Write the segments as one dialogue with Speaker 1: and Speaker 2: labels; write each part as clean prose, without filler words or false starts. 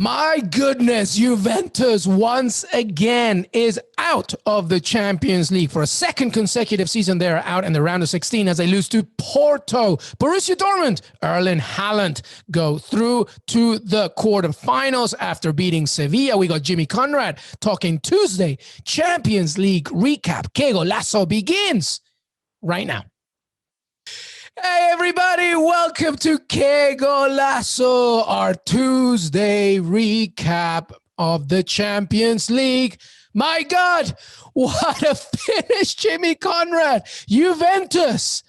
Speaker 1: My goodness, Juventus once again is out of the Champions League for a second consecutive season. They're out in the round of 16 as they lose to Porto. Borussia Dortmund, Erling Haaland go through to the quarterfinals after beating Sevilla. We got Jimmy Conrad talking Tuesday. Champions League recap. Qué Golazo begins right now. Hey everybody, welcome to Qué Golazo, our Tuesday recap of the Champions League. My God, what a finish, Jimmy Conrad. Juventus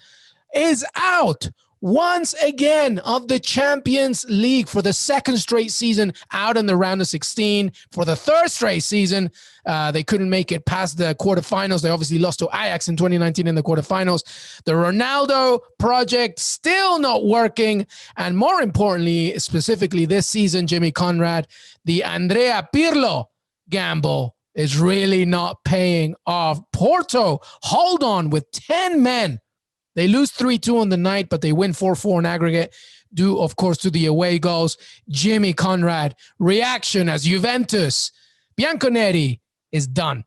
Speaker 1: is out once again of the Champions League for the second straight season, out in the round of 16. For the third straight season, they couldn't make it past the quarterfinals. They obviously lost to Ajax in 2019 in the quarterfinals. The Ronaldo project still not working. And more importantly, specifically this season, Jimmy Conrad, the Andrea Pirlo gamble is really not paying off. Porto hold on with 10 men. They lose 3-2 on the night, but they win 4-4 in aggregate, due, of course, to the away goals. Jimmy Conrad, reaction as Juventus, Bianconeri is done.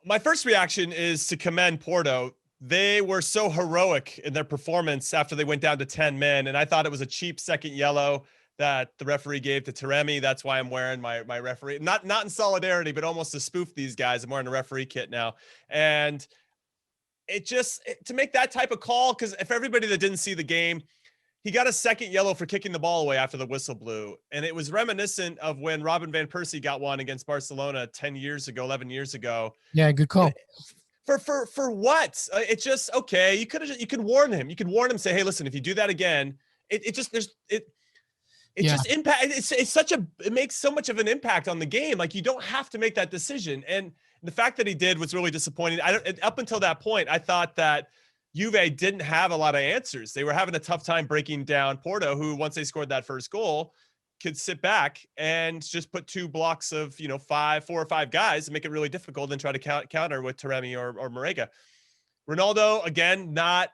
Speaker 2: My first reaction is to commend Porto. They were so heroic in their performance after they went down to 10 men, and I thought it was a cheap second yellow that the referee gave to Taremi. That's why I'm wearing my referee. Not in solidarity, but almost to spoof these guys. I'm wearing a referee kit now. And to make that type of call, because if everybody that didn't see the game, he got a second yellow for kicking the ball away after the whistle blew. And it was reminiscent of when Robin Van Persie got one against Barcelona 11 years ago.
Speaker 1: Yeah, good call.
Speaker 2: For what? It's just, okay, you could warn him. You could warn him, say, hey, listen, if you do that again, it makes so much of an impact on the game. Like, you don't have to make that decision. And the fact that he did was really disappointing. Up until that point, I thought that Juve didn't have a lot of answers. They were having a tough time breaking down Porto, who, once they scored that first goal, could sit back and just put two blocks of, 4 or 5 guys and make it really difficult and try to counter with Taremi or Marega. Ronaldo, again, I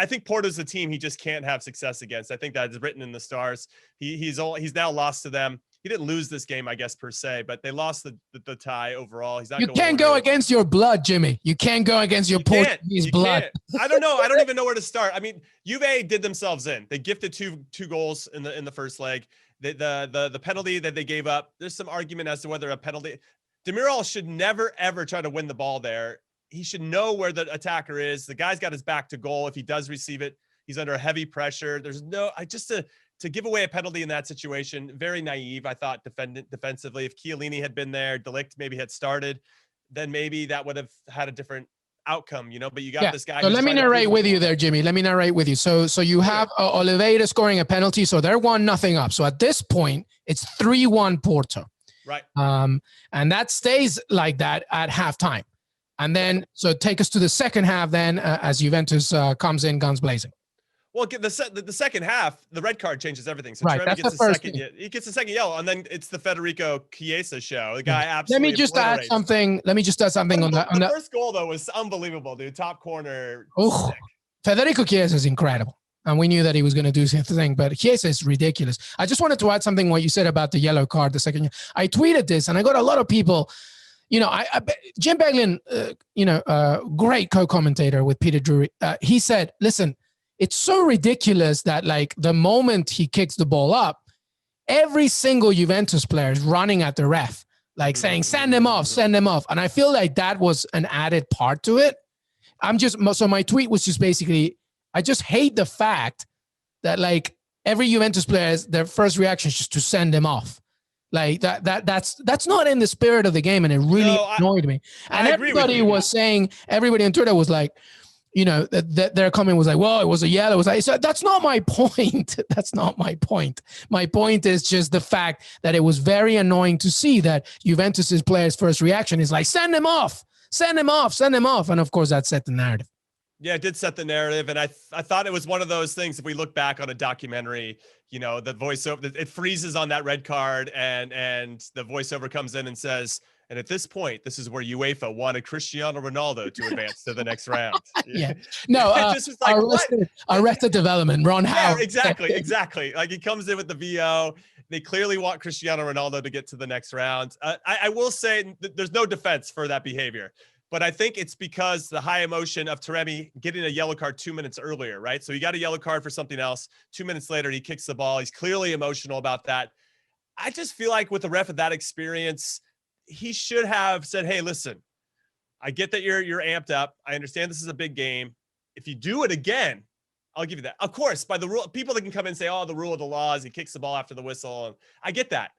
Speaker 2: think Porto's a team he just can't have success against. I think that is written in the stars. He's now lost to them. He didn't lose this game, I guess, per se, but they lost the tie overall. He's not.
Speaker 1: You can't go against your blood, Jimmy. You can't go against your Portuguese blood.
Speaker 2: I don't know. I don't even know where to start. I mean, Juve did themselves in. They gifted two goals in the first leg. The penalty that they gave up, there's some argument as to whether a penalty. Demiral should never, ever try to win the ball there. He should know where the attacker is. The guy's got his back to goal. If he does receive it, he's under heavy pressure. There's to give away a penalty in that situation, very naive, I thought, defensively. If Chiellini had been there, De Ligt maybe had started, then maybe that would have had a different outcome, but you got this guy.
Speaker 1: So let me narrate with you there, Jimmy. Let me narrate with you. So you have Oliveira scoring a penalty, so they're 1-0 up. So at this point, it's 3-1 Porto.
Speaker 2: Right.
Speaker 1: And that stays like that at halftime. And then, so take us to the second half then, as Juventus comes in guns blazing.
Speaker 2: Well, the second half, the red card changes everything. So
Speaker 1: right,
Speaker 2: Taremi gets he gets a second yellow, and then it's the Federico Chiesa show. The guy absolutely.
Speaker 1: Let me just add something on that.
Speaker 2: The first goal though was unbelievable, dude. Top corner.
Speaker 1: Oh, Federico Chiesa is incredible, and we knew that he was going to do his thing, but Chiesa is ridiculous. I just wanted to add something what you said about the yellow card. The second, I tweeted this, and I got a lot of people. Jim Beglin, great co-commentator with Peter Drury. He said, "Listen, it's so ridiculous that like the moment he kicks the ball up, every single Juventus player is running at the ref, like saying, send him off. And I feel like that was an added part to it. So my tweet was just basically, I just hate the fact that like every Juventus player, their first reaction is just to send him off. Like that's not in the spirit of the game. And it really annoyed me. And everybody was saying, everybody on Twitter was like, their comment was like, well, it was a yellow. It was like, so that's not my point. That's not my point. My point is just the fact that it was very annoying to see that Juventus's players' first reaction is like, send him off. And of course, that set the narrative.
Speaker 2: Yeah, it did set the narrative. And I thought it was one of those things, if we look back on a documentary, the voiceover, it freezes on that red card and the voiceover comes in and says, and at this point, this is where UEFA wanted Cristiano Ronaldo to advance to the next round.
Speaker 1: Yeah. No,
Speaker 2: just was like,
Speaker 1: Arrested Development, Ron Howard.
Speaker 2: Yeah, exactly. Like he comes in with the VO. They clearly want Cristiano Ronaldo to get to the next round. I will say there's no defense for that behavior, but I think it's because the high emotion of Taremi getting a yellow card 2 minutes earlier, right? So he got a yellow card for something else. 2 minutes later, he kicks the ball. He's clearly emotional about that. I just feel like with a ref of that experience, he should have said, hey, listen, I get that you're amped up. I understand this is a big game. If you do it again, I'll give you that. Of course, by the rule, people that can come in and say, oh, the rule of the law is he kicks the ball after the whistle. And I get that.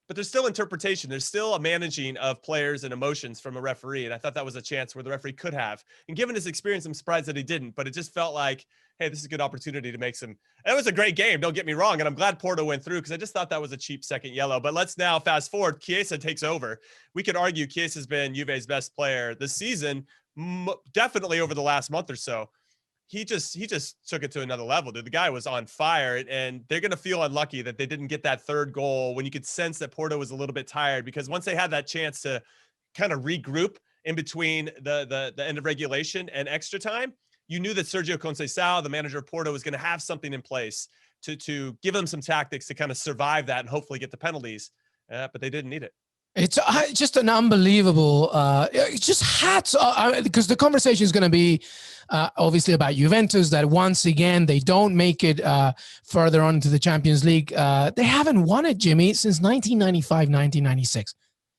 Speaker 2: But there's still interpretation. There's still a managing of players and emotions from a referee. And I thought that was a chance where the referee could have. And given his experience, I'm surprised that he didn't. But it just felt like, hey, this is a good opportunity to make some. It was a great game. Don't get me wrong. And I'm glad Porto went through because I just thought that was a cheap second yellow. But let's now fast forward. Chiesa takes over. We could argue Chiesa's been Juve's best player this season, definitely over the last month or so. He just took it to another level, dude. The guy was on fire, and they're going to feel unlucky that they didn't get that third goal when you could sense that Porto was a little bit tired, because once they had that chance to kind of regroup in between the end of regulation and extra time, you knew that Sergio Conceição, the manager of Porto, was going to have something in place to give them some tactics to kind of survive that and hopefully get the penalties, but they didn't need it.
Speaker 1: It's just an unbelievable, just hats off, because the conversation is going to be obviously about Juventus, that once again, they don't make it further on into the Champions League. They haven't won it, Jimmy, since 1995, 1996.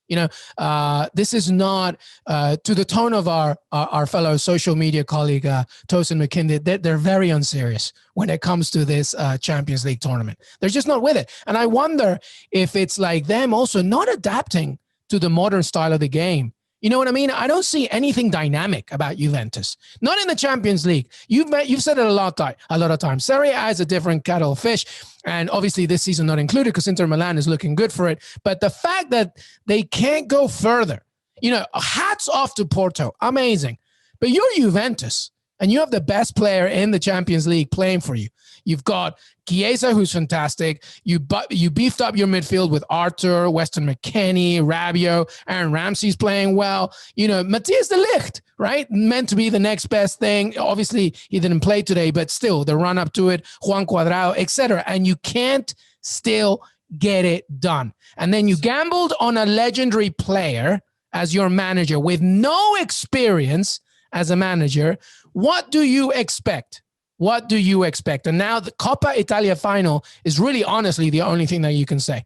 Speaker 1: You know, this is not to the tone of our fellow social media colleague, Tosin McKinley. They're very unserious when it comes to this Champions League tournament. They're just not with it. And I wonder if it's like them also not adapting to the modern style of the game. You know what I mean? I don't see anything dynamic about Juventus. Not in the Champions League. You've said it a lot of times. Serie A is a different kettle of fish. And obviously this season not included because Inter Milan is looking good for it. But the fact that they can't go further, you know, hats off to Porto. Amazing. But you're Juventus, and you have the best player in the Champions League playing for you. You've got Chiesa, who's fantastic. You beefed up your midfield with Arthur, Weston McKennie, Rabiot, Aaron Ramsey's playing well. You know, Matthias de Ligt, right? Meant to be the next best thing. Obviously, he didn't play today, but still, the run up to it, Juan Cuadrado, etc. And you can't still get it done. And then you gambled on a legendary player as your manager with no experience as a manager. What do you expect? What do you expect? And now the Coppa Italia final is really honestly the only thing that you can say.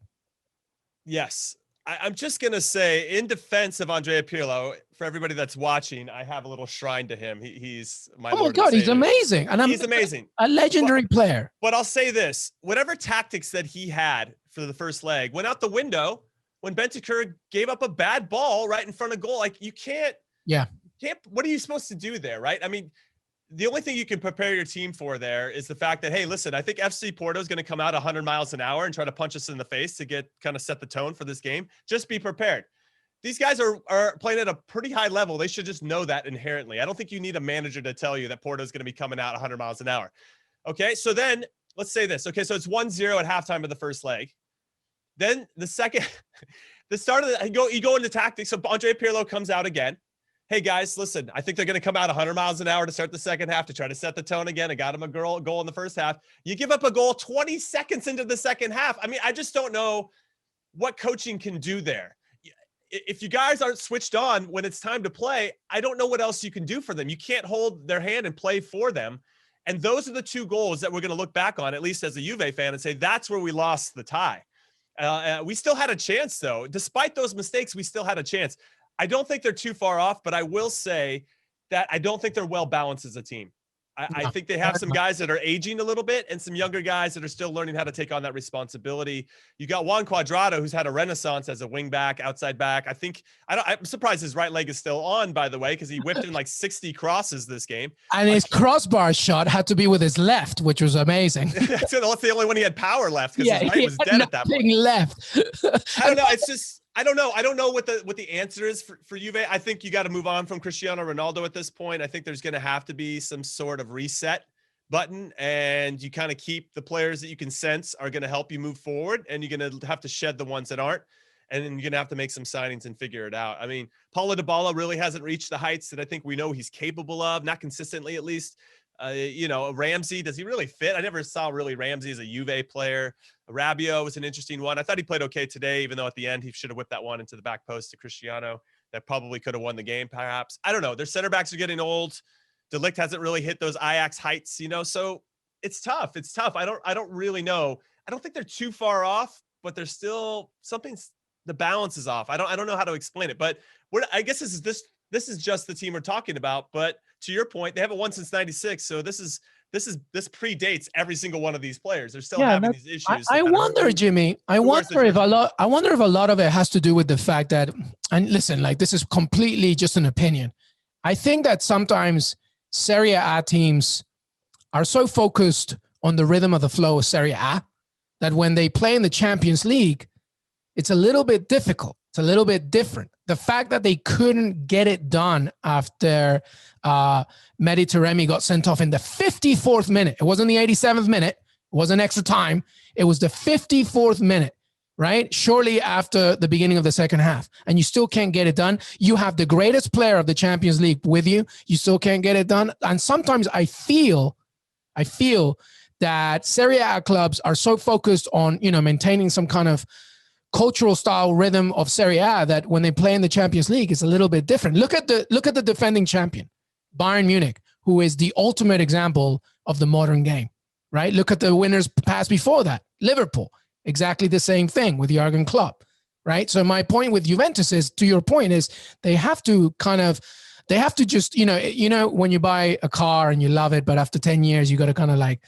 Speaker 2: Yes. I'm just going to say, in defense of Andrea Pirlo, for everybody that's watching, I have a little shrine to him. He's my
Speaker 1: Oh my God, he's amazing. And
Speaker 2: he's amazing.
Speaker 1: A legendary player.
Speaker 2: But I'll say this, whatever tactics that he had for the first leg went out the window when Bentancur gave up a bad ball right in front of goal. Like, you can't, what are you supposed to do there, right? I mean, the only thing you can prepare your team for there is the fact that, hey, listen, I think FC Porto is going to come out 100 miles an hour and try to punch us in the face to get kind of set the tone for this game. Just be prepared. These guys are playing at a pretty high level. They should just know that inherently. I don't think you need a manager to tell you that Porto is going to be coming out 100 miles an hour. Okay, so then let's say this. Okay, so it's 1-0 at halftime of the first leg. Then the second, the start of you go into tactics. So Andrea Pirlo comes out again. Hey guys, listen, I think they're going to come out 100 miles an hour to start the second half to try to set the tone again. I got them a goal in the first half. You give up a goal 20 seconds into the second half. I mean, I just don't know what coaching can do there. If you guys aren't switched on when it's time to play, I don't know what else you can do for them. You can't hold their hand and play for them. And those are the two goals that we're going to look back on, at least as a Juve fan, and say, that's where we lost the tie. We still had a chance, though. Despite those mistakes, we still had a chance. I don't think they're too far off, but I will say that I don't think they're well balanced as a team. I think they have some guys that are aging a little bit and some younger guys that are still learning how to take on that responsibility. You got Juan Cuadrado, who's had a renaissance as a wing back, outside back. I'm surprised his right leg is still on, by the way, because he whipped in like 60 crosses this game. And
Speaker 1: his crossbar shot had to be with his left, which was amazing.
Speaker 2: That's the only one he had power left, because his right was dead at that point.
Speaker 1: Left.
Speaker 2: I don't know. It's just, I don't know. I don't know what the answer is for Juve. I think you got to move on from Cristiano Ronaldo at this point. I think there's going to have to be some sort of reset button, and you kind of keep the players that you can sense are going to help you move forward, and you're going to have to shed the ones that aren't, and then you're going to have to make some signings and figure it out. I mean, Paulo Dybala really hasn't reached the heights that I think we know he's capable of, not consistently at least. Ramsey, does he really fit? I never saw really Ramsey as a Juve player. Rabiot was an interesting one. I thought he played okay today, even though at the end he should have whipped that one into the back post to Cristiano. That probably could have won the game, perhaps. I don't know. Their center backs are getting old. De Ligt hasn't really hit those Ajax heights, so it's tough. It's tough. I don't really know. I don't think they're too far off, but there's still the balance is off. I don't know how to explain it, but I guess this is just the team we're talking about. But to your point, they haven't won since '96, so this predates every single one of these players. They're still having these issues.
Speaker 1: I wonder, Jimmy. I wonder if a lot of it has to do with the fact that, and listen, like this is completely just an opinion. I think that sometimes Serie A teams are so focused on the rhythm of the flow of Serie A that when they play in the Champions League, it's a little bit difficult. It's a little bit different. The fact that they couldn't get it done after Mehdi Taremi got sent off in the 54th minute. It wasn't the 87th minute. It wasn't extra time. It was the 54th minute, right? Shortly after the beginning of the second half. And you still can't get it done. You have the greatest player of the Champions League with you. You still can't get it done. And sometimes I feel that Serie A clubs are so focused on, maintaining some kind of cultural style rhythm of Serie A that when they play in the Champions League, it's a little bit different. Look at the defending champion, Bayern Munich, who is the ultimate example of the modern game, right? Look at the winners past before that, Liverpool, exactly the same thing with Jurgen Klopp, right? So my point with Juventus is, to your point, is they have to just, when you buy a car and you love it, but after 10 years, you got to kind of like,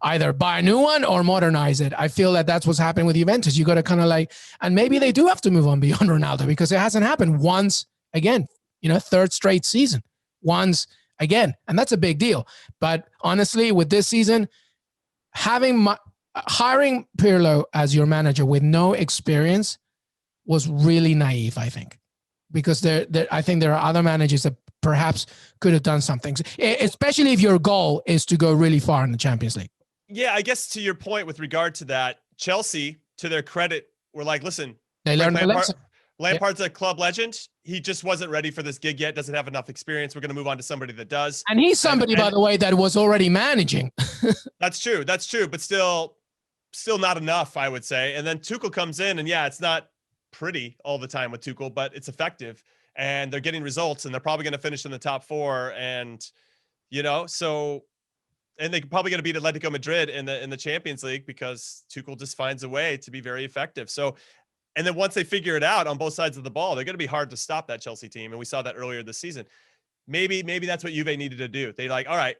Speaker 1: either buy a new one or modernize it. I feel that that's what's happening with Juventus. You got to kind of like, and maybe they do have to move on beyond Ronaldo because it hasn't happened once again, third straight season, once again. And that's a big deal. But honestly, with this season, hiring Pirlo as your manager with no experience was really naive, I think, because I think there are other managers that perhaps could have done something, especially if your goal is to go really far in the Champions League.
Speaker 2: Yeah, I guess to your point with regard to that, Chelsea, to their credit, were like, listen,
Speaker 1: they learned the lesson.
Speaker 2: Lampard's a club legend. He just wasn't ready for this gig yet, doesn't have enough experience. We're going to move on to somebody that does.
Speaker 1: And he's somebody, by the way, that was already managing.
Speaker 2: That's true, but still not enough, I would say. And then Tuchel comes in, and it's not pretty all the time with Tuchel, but it's effective. And they're getting results, and they're probably going to finish in the top 4. And, and they're probably going to beat Atletico Madrid in the Champions League because Tuchel just finds a way to be very effective. So, and then once they figure it out on both sides of the ball, they're going to be hard to stop that Chelsea team. And we saw that earlier this season. Maybe that's what Juve needed to do. They all right,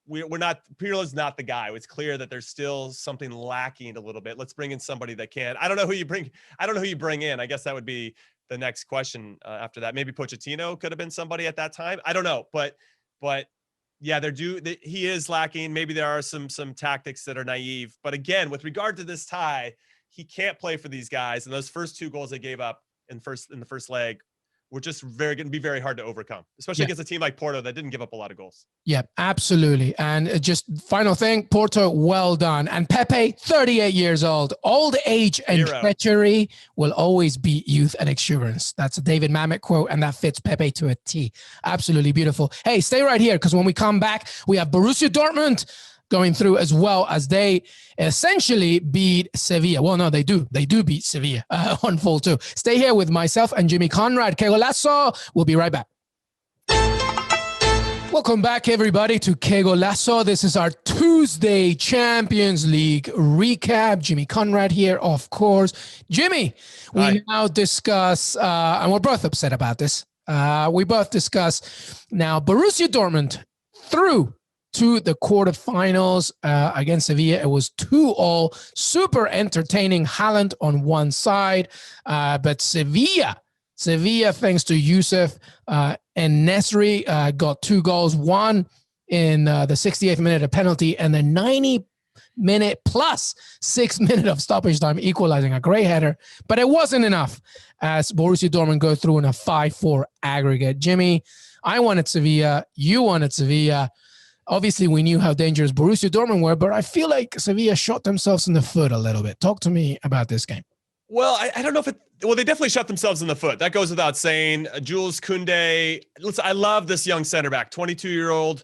Speaker 2: we're not, Pirlo's not the guy. It's clear that there's still something lacking a little bit. Let's bring in somebody that can. I don't know who you bring in. I guess that would be the next question after that. Maybe Pochettino could have been somebody at that time. I don't know, but yeah, he is lacking. Maybe there are some tactics that are naive, but again, with regard to this tie, he can't play for these guys. And those first 2 goals they gave up in the first leg were just going to be very hard to overcome, especially against a team like Porto that didn't give up a lot of goals.
Speaker 1: Yeah, absolutely. And just final thing, Porto, well done. And Pepe, 38 years old. Old age and treachery will always beat youth and exuberance. That's a David Mamet quote, and that fits Pepe to a T. Absolutely beautiful. Hey, stay right here, because when we come back, we have Borussia Dortmund going through, as well as they essentially beat Sevilla. Well, no, they do beat Sevilla on full 2. Stay here with myself and Jimmy Conrad. Qué Golazo. We'll be right back. Welcome back, everybody, to Qué Golazo. This is our Tuesday Champions League recap. Jimmy Conrad here, of course. Jimmy, we now discuss, and we're both upset about this. We both discuss now Borussia Dortmund through to the quarterfinals against Sevilla. It was 2-2, super entertaining. Haaland on one side, but Sevilla, thanks to Youssef and Nesri, got 2 goals, one in the 68th minute of penalty, and the 90-minute plus 6 minute of stoppage time, equalizing a great header. But it wasn't enough as Borussia Dortmund go through in a 5-4 aggregate. Jimmy, I wanted Sevilla. You wanted Sevilla. Obviously, we knew how dangerous Borussia Dortmund were, but I feel like Sevilla shot themselves in the foot a little bit. Talk to me about this game.
Speaker 2: Well, I don't know if they definitely shot themselves in the foot. That goes without saying. Jules Koundé, listen, I love this young center back, 22-year-old,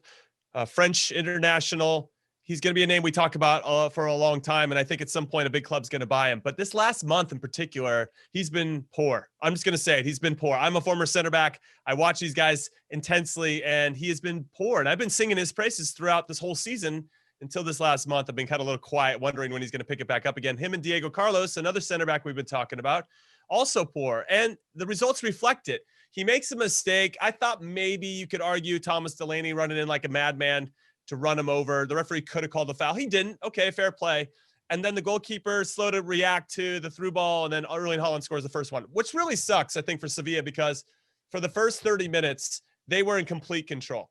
Speaker 2: French international. He's going to be a name we talk about for a long time, and I think at some point a big club's going to buy him. But this last month in particular, he's been poor. I'm just going to say it. He's been poor. I'm a former center back. I watch these guys intensely, and he has been poor. And I've been singing his praises throughout this whole season until this last month. I've been kind of a little quiet, wondering when he's going to pick it back up again. Him and Diego Carlos, another center back we've been talking about, also poor. And the results reflect it. He makes a mistake. I thought maybe you could argue Thomas Delaney running in like a madman to run him over. The referee could have called the foul. He didn't. Okay, fair play. And then the goalkeeper slow to react to the through ball, and then Erling Haaland scores the first one, which really sucks, I think, for Sevilla, because for the first 30 minutes, they were in complete control.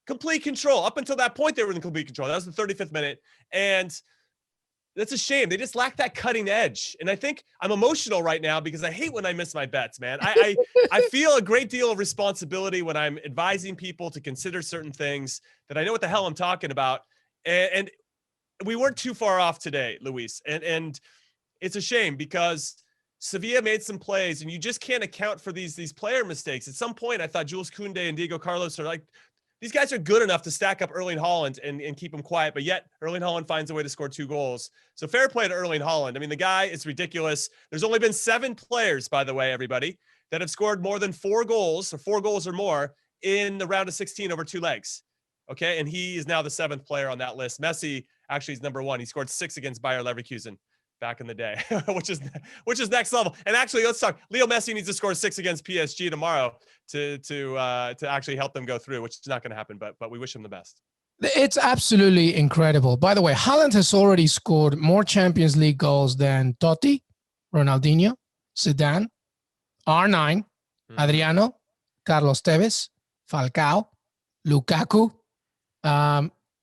Speaker 2: Complete control. Up until that point, they were in complete control. That was the 35th minute. And that's a shame. They just lack that cutting edge. And I think I'm emotional right now because I hate when I miss my bets, man. I feel a great deal of responsibility when I'm advising people to consider certain things that I know what the hell I'm talking about. And we weren't too far off today, Luis. And it's a shame because Sevilla made some plays and you just can't account for these player mistakes. At some point, I thought Jules Koundé and Diego Carlos are like, these guys are good enough to stack up Erling Haaland and keep him quiet, but yet Erling Haaland finds a way to score 2 goals. So fair play to Erling Haaland. I mean, the guy is ridiculous. There's only been 7 players, by the way, everybody, that have scored more than 4 goals or 4 goals or more in the round of 16 over 2 legs. Okay. And he is now the 7th player on that list. Messi actually is number 1. He scored 6 against Bayer Leverkusen back in the day, which is next level. And actually, let's talk. Leo Messi needs to score 6 against PSG tomorrow to actually help them go through, which is not going to happen. But we wish him the best.
Speaker 1: It's absolutely incredible. By the way, Haaland has already scored more Champions League goals than Totti, Ronaldinho, Zidane, R9, Adriano, Carlos Tevez, Falcao, Lukaku.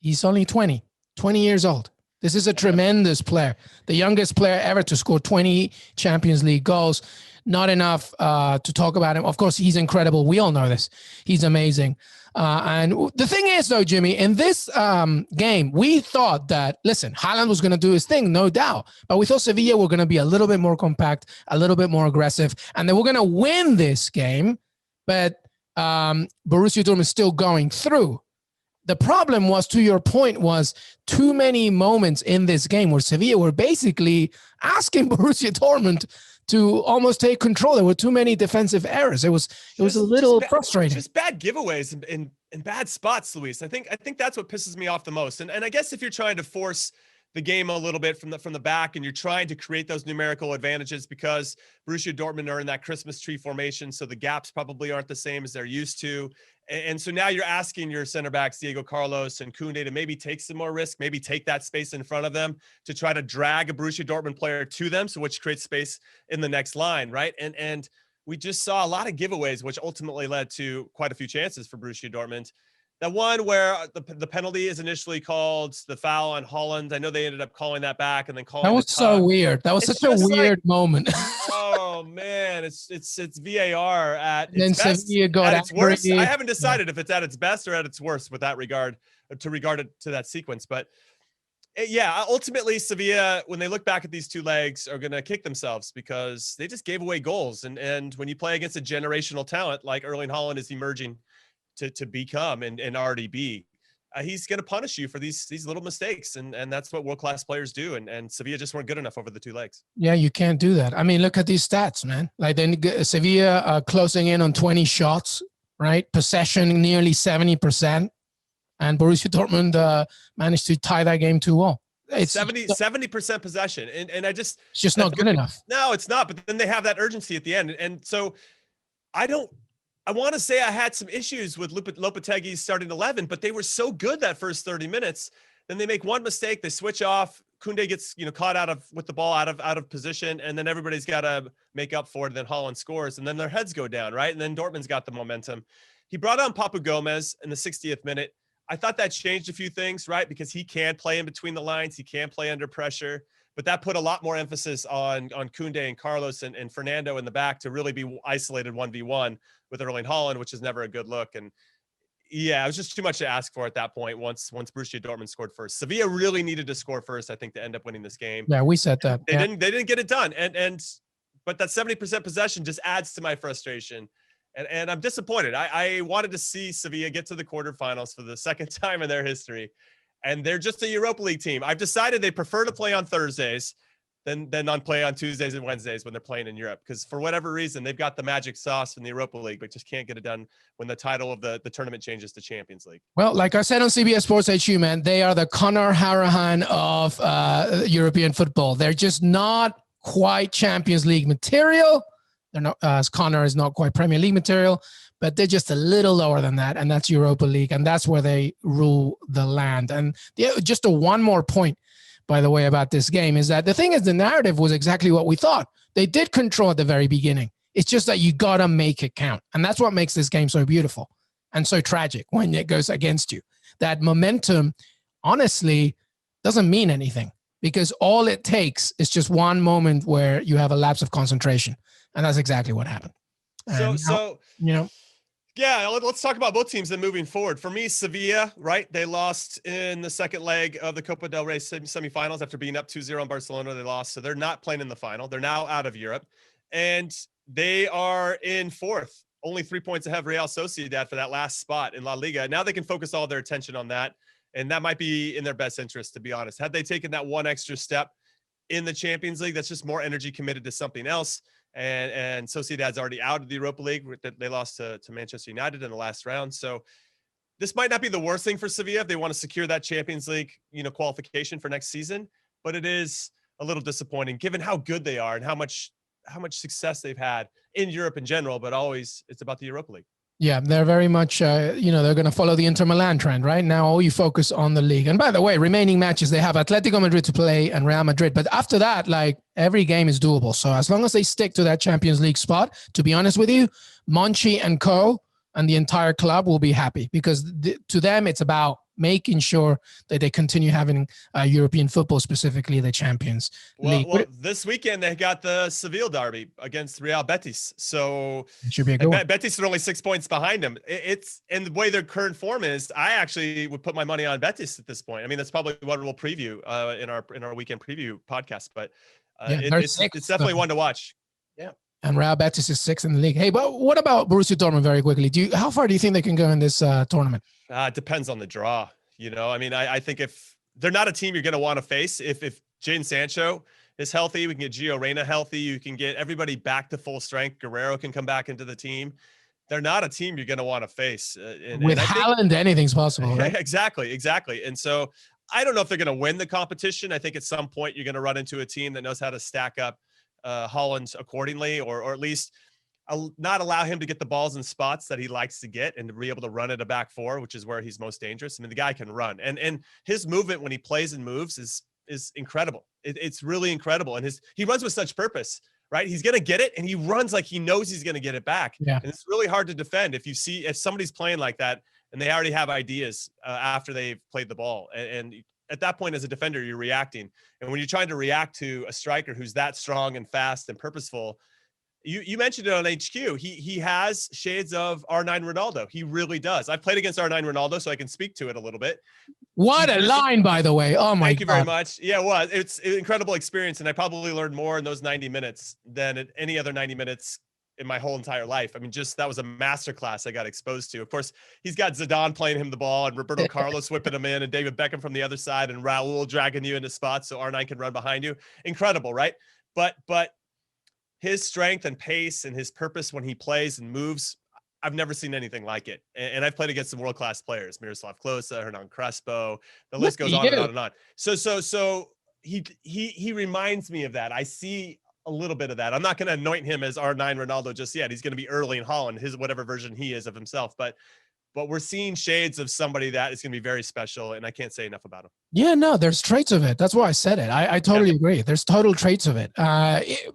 Speaker 1: He's only 20 years old. This is a tremendous player, the youngest player ever to score 20 Champions League goals. Not enough to talk about him. Of course, he's incredible. We all know this. He's amazing. And the thing is, though, Jimmy, in this game, we thought that, listen, Haaland was going to do his thing, no doubt. But we thought Sevilla were going to be a little bit more compact, a little bit more aggressive, and they were going to win this game. But Borussia Dortmund is still going through. The problem was, to your point, was too many moments in this game where Sevilla were basically asking Borussia Dortmund to almost take control. There were too many defensive errors. It was a little frustrating.
Speaker 2: Just bad giveaways and bad spots, Luis. I think that's what pisses me off the most. And I guess if you're trying to force the game a little bit from the back and you're trying to create those numerical advantages because Borussia Dortmund are in that Christmas tree formation, so the gaps probably aren't the same as they're used to. And so now you're asking your center backs, Diego Carlos and Koundé, to maybe take some more risk, maybe take that space in front of them to try to drag a Borussia Dortmund player to them, so which creates space in the next line, right? And we just saw a lot of giveaways, which ultimately led to quite a few chances for Borussia Dortmund. That one where the penalty is initially called the foul on Haaland. I know they ended up calling that back and then calling.
Speaker 1: That was so weird. That was such a weird moment.
Speaker 2: Oh man, it's VAR at
Speaker 1: its best. At
Speaker 2: its worst. I haven't decided if it's at its best or at its worst with that regard it to that sequence. But yeah, ultimately Sevilla, when they look back at these 2 legs, are going to kick themselves because they just gave away goals. And when you play against a generational talent like Erling Haaland is emerging to become and already be, he's going to punish you for these little mistakes. And that's what world-class players do. And Sevilla just weren't good enough over the 2 legs.
Speaker 1: Yeah, you can't do that. I mean, look at these stats, man. Like then Sevilla closing in on 20 shots, right? Possession nearly 70%. And Borussia Dortmund managed to tie that game 2-2. It's
Speaker 2: 70% possession. And it's
Speaker 1: just not good enough.
Speaker 2: No, it's not. But then they have that urgency at the end. And so I want to say I had some issues with Lopetegui's starting 11, but they were so good that first 30 minutes. Then they make one mistake, they switch off. Koundé gets caught with the ball out of position, and then everybody's got to make up for it. And then Haaland scores, and then their heads go down, right? And then Dortmund's got the momentum. He brought on Papu Gomez in the 60th minute. I thought that changed a few things, right? Because he can play in between the lines, he can play under pressure. But that put a lot more emphasis on Koundé and Carlos and Fernando in the back to really be isolated 1v1 with Erling Haaland, which is never a good look. And yeah, it was just too much to ask for at that point once Borussia Dortmund scored first. Sevilla really needed to score first, I think, to end up winning this game.
Speaker 1: Yeah, we said that.
Speaker 2: They didn't get it done. But that 70% possession just adds to my frustration. And I'm disappointed. I wanted to see Sevilla get to the quarterfinals for the second time in their history. And they're just a Europa League team. I've decided they prefer to play on Thursdays than on play on Tuesdays and Wednesdays when they're playing in Europe. Because for whatever reason, they've got the magic sauce in the Europa League, but just can't get it done when the title of the tournament changes to Champions League.
Speaker 1: Well, like I said on CBS Sports HQ, man, they are the Conor Harahan of European football. They're just not quite Champions League material. They're not, as Conor is not quite Premier League material, but they're just a little lower than that, and that's Europa League, and that's where they rule the land. And just one more point, by the way, about this game is that the thing is the narrative was exactly what we thought. They did control at the very beginning. It's just that you got to make it count, and that's what makes this game so beautiful and so tragic when it goes against you. That momentum, honestly, doesn't mean anything because all it takes is just one moment where you have a lapse of concentration. And that's exactly what happened.
Speaker 2: So yeah, let's talk about both teams then moving forward. For me, Sevilla, right? They lost in the second leg of the Copa del Rey semifinals after being up 2-0 on Barcelona. They lost, so they're not playing in the final. They're now out of Europe, and they are in fourth, only 3 points ahead of Real Sociedad for that last spot in La Liga. Now they can focus all their attention on that, and that might be in their best interest, to be honest. Had they taken that one extra step in the Champions League, that's just more energy committed to something else. And Sociedad's already out of the Europa League. They lost to Manchester United in the last round. So this might not be the worst thing for Sevilla if they want to secure that Champions League, qualification for next season. But it is a little disappointing given how good they are and how much success they've had in Europe in general. But always it's about the Europa League.
Speaker 1: Yeah, they're very much, they're going to follow the Inter Milan trend, right? Now, all you focus on the league. And by the way, remaining matches, they have Atletico Madrid to play and Real Madrid. But after that, every game is doable. So as long as they stick to that Champions League spot, to be honest with you, Monchi and co and the entire club will be happy because to them, it's about making sure that they continue having European football, specifically the Champions League.
Speaker 2: Well, this weekend they got the Seville derby against Real Betis, so
Speaker 1: it should be a good one.
Speaker 2: Betis are only 6 points behind them. And the way their current form is, I actually would put my money on Betis at this point. I mean, that's probably what we'll preview in our weekend preview podcast, but it's definitely one to watch.
Speaker 1: Yeah. And Real Betis is 6th in the league. Hey, but what about Borussia Dortmund very quickly? How far do you think they can go in this tournament?
Speaker 2: It depends on the draw. I mean, I think if they're not a team you're going to want to face, if Jadon Sancho is healthy, we can get Gio Reyna healthy. You can get everybody back to full strength. Guerrero can come back into the team. They're not a team you're going to want to face.
Speaker 1: With Haaland, anything's possible, right?
Speaker 2: Exactly. And so I don't know if they're going to win the competition. I think at some point you're going to run into a team that knows how to stack up Haaland accordingly, or at least not allow him to get the balls in spots that he likes to get and to be able to run at a back four, which is where he's most dangerous. I mean, the guy can run, and his movement when he plays and moves is incredible. It's really incredible. And he runs with such purpose, right? He's going to get it and he runs like he knows he's going to get it back.
Speaker 1: Yeah.
Speaker 2: And it's really hard to defend if somebody's playing like that and they already have ideas after they've played the ball. And at that point, as a defender, you're reacting. And when you're trying to react to a striker who's that strong and fast and purposeful, you mentioned it on HQ. He has shades of R9 Ronaldo. He really does. I've played against R9 Ronaldo, so I can speak to it a little bit.
Speaker 1: What a line, by the way. Oh, my God.
Speaker 2: Thank you very much. Yeah, it was. It's an incredible experience, and I probably learned more in those 90 minutes than at any other 90 minutes in my whole entire life. I mean, that was a masterclass I got exposed to. Of course, he's got Zidane playing him the ball and Roberto Carlos whipping him in and David Beckham from the other side and Raul dragging you into spots so R9 can run behind you. Incredible, right? But his strength and pace and his purpose when he plays and moves, I've never seen anything like it. And I've played against some world-class players, Miroslav Klose, Hernan Crespo, the list goes on and on and on. So he reminds me of that. I see a little bit of that. I'm not going to anoint him as R9 Ronaldo just yet. He's going to be Erling Haaland, his whatever version he is of himself. But we're seeing shades of somebody that is going to be very special, and I can't say enough about him.
Speaker 1: Yeah, no, there's traits of it. That's why I said it. I totally agree. There's total traits of it.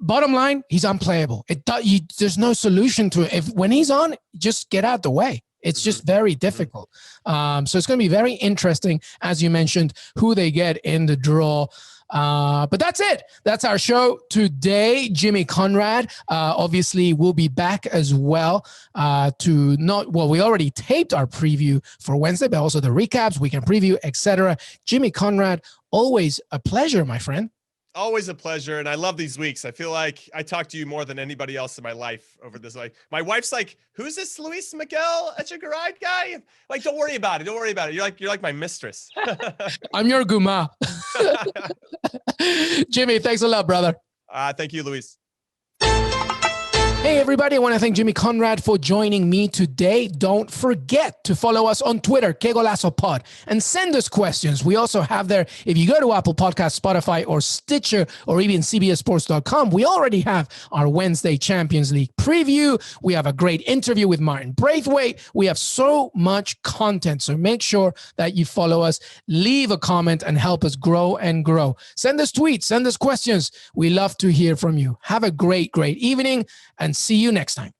Speaker 1: Bottom line, he's unplayable. There's no solution to it. When he's on, just get out the way. It's just very difficult. So it's going to be very interesting, as you mentioned, who they get in the draw. But that's it. That's our show today. Jimmy Conrad, obviously, will be back as well we already taped our preview for Wednesday, but also the recaps, weekend preview, etc. Jimmy Conrad, always a pleasure, my friend.
Speaker 2: Always a pleasure. And I love these weeks. I feel like I talk to you more than anybody else in my life over this. Like, my wife's like, who's this Luis Miguel Echegaray guy? Like, don't worry about it. Don't worry about it. You're like my mistress.
Speaker 1: I'm your guma. Jimmy, thanks a lot, brother.
Speaker 2: Thank you, Luis.
Speaker 1: Hey, everybody. I want to thank Jimmy Conrad for joining me today. Don't forget to follow us on Twitter, Qué Golazo Pod, and send us questions. We also have there, if you go to Apple Podcasts, Spotify, or Stitcher, or even CBSSports.com, we already have our Wednesday Champions League preview. We have a great interview with Martin Braithwaite. We have so much content, so make sure that you follow us, leave a comment, and help us grow and grow. Send us tweets, send us questions. We love to hear from you. Have a great, great evening, and see you next time.